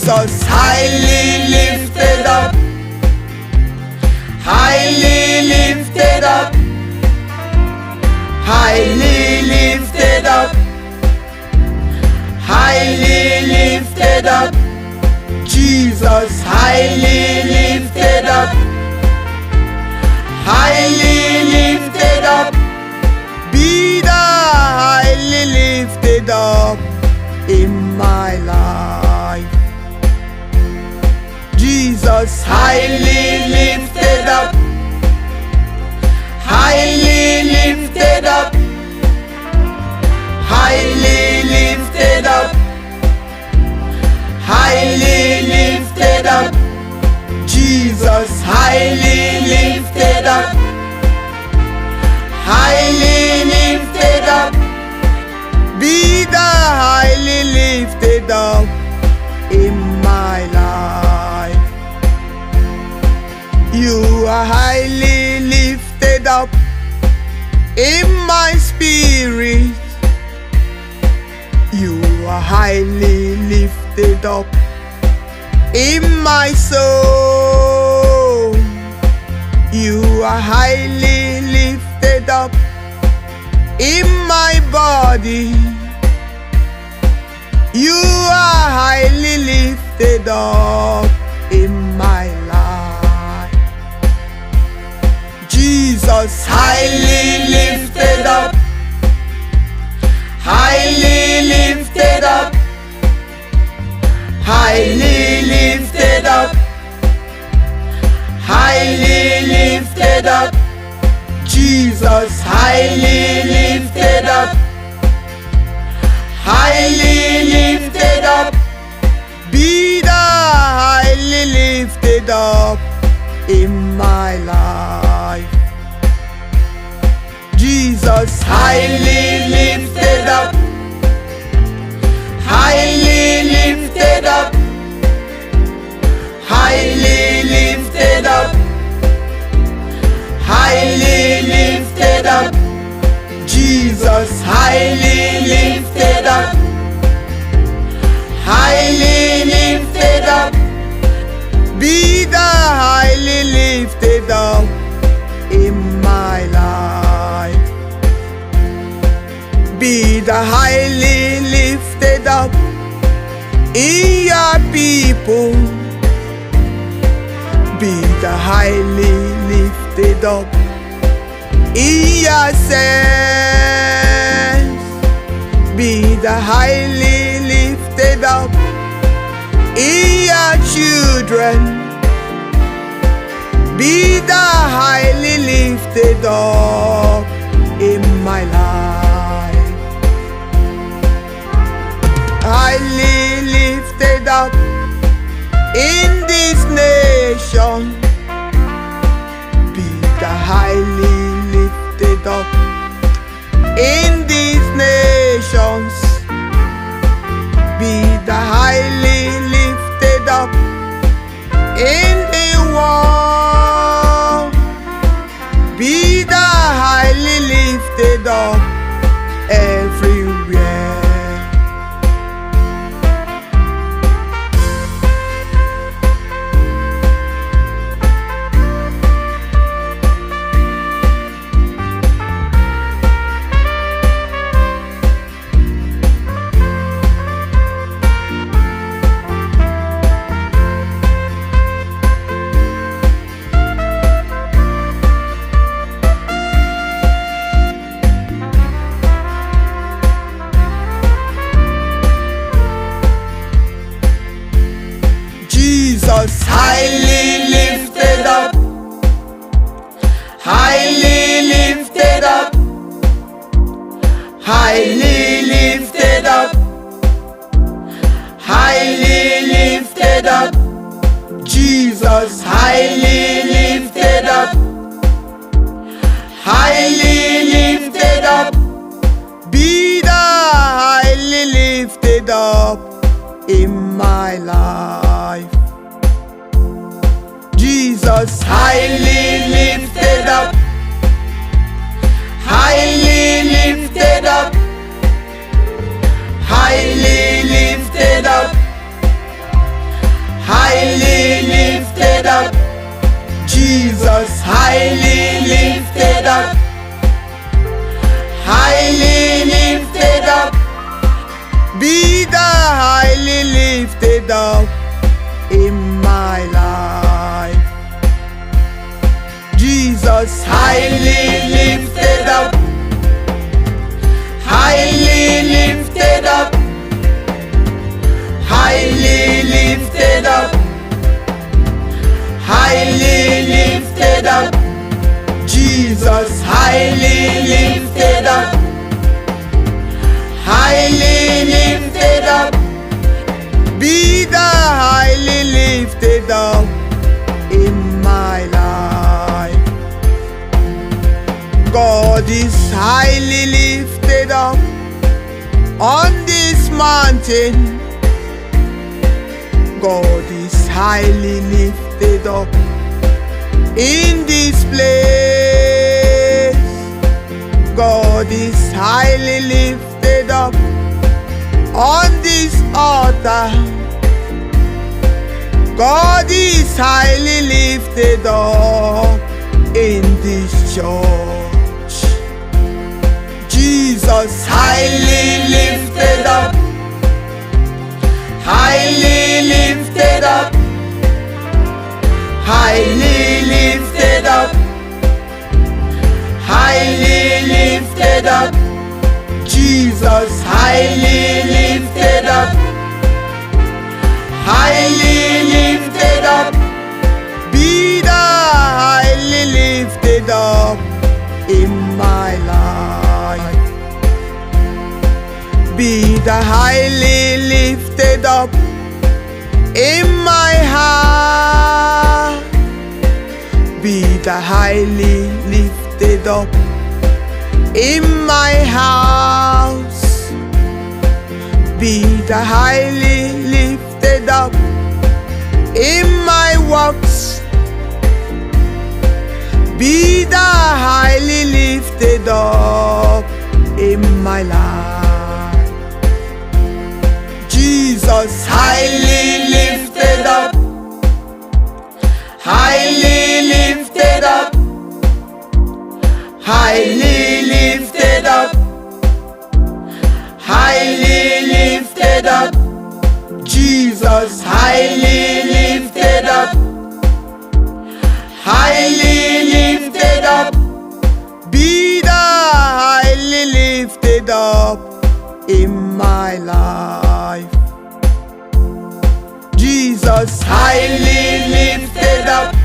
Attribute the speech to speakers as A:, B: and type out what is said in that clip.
A: Jesus highly lifted up, highly lifted up, highly lifted up, highly lifted up. Jesus highly lifted up, highly lifted up. Be thou highly lifted up in my life. Jesus highly lifted up, highly lifted up, highly lifted up, highly lifted up. Jesus highly lifted up, highly lifted up. Be thou highly lifted up in my life. You are highly lifted up in my spirit. You are highly lifted up in my soul. You are highly lifted up in my body. You are highly lifted up in my life. Jesus highly lifted up, highly lifted up, highly lifted up, highly lifted up. Jesus highly lifted up, highly lifted up. Be thou highly lifted up in my life. Jesus highly lifted up, highly lifted up, highly lifted up, highly lifted up. Jesus highly lifted up, highly lifted up. Be thou highly lifted up in my life. Be thou highly lifted up in your people. Be thou highly lifted up in yourself. Be thou highly lifted up in your children. Be thou highly lifted up in my life. Highly lifted up in this nation. Be thou highly lifted up in these nations. Be thou highly lifted up in the world. Be thou highly lifted up everywhere. Jesus highly lifted up, highly lifted up, highly lifted up, highly lifted up. Jesus highly lifted up, highly lifted up. Be thou highly lifted up in my life. Jesus highly lifted up, highly lifted up, highly lifted up, Be thou highly lifted up in my life. Jesus, highly lifted up, highly lifted up, highly lifted up, highly lifted up. Jesus, highly lifted up, highly lifted up. Be thou highly lifted up in my life. God is highly lifted up on this mountain. God is highly lifted up in this place. God is highly lifted up on this altar. God is highly lifted up in this church. Jesus, highly lifted up, highly lifted up, highly lifted up, highly lifted up. Jesus, highly lifted up, highly lifted up. Be thou highly lifted up in my life. Be thou highly lifted up in my heart. Be thou highly lifted up in my house. Be thou highly lifted up in my works. Be thou highly lifted up in my life. Jesus, highly lifted up, highly lifted up, highly lifted up, highly lifted up. Jesus, highly lifted up, highly lifted up. Be thou highly lifted up in my life. Jesus, highly lifted up,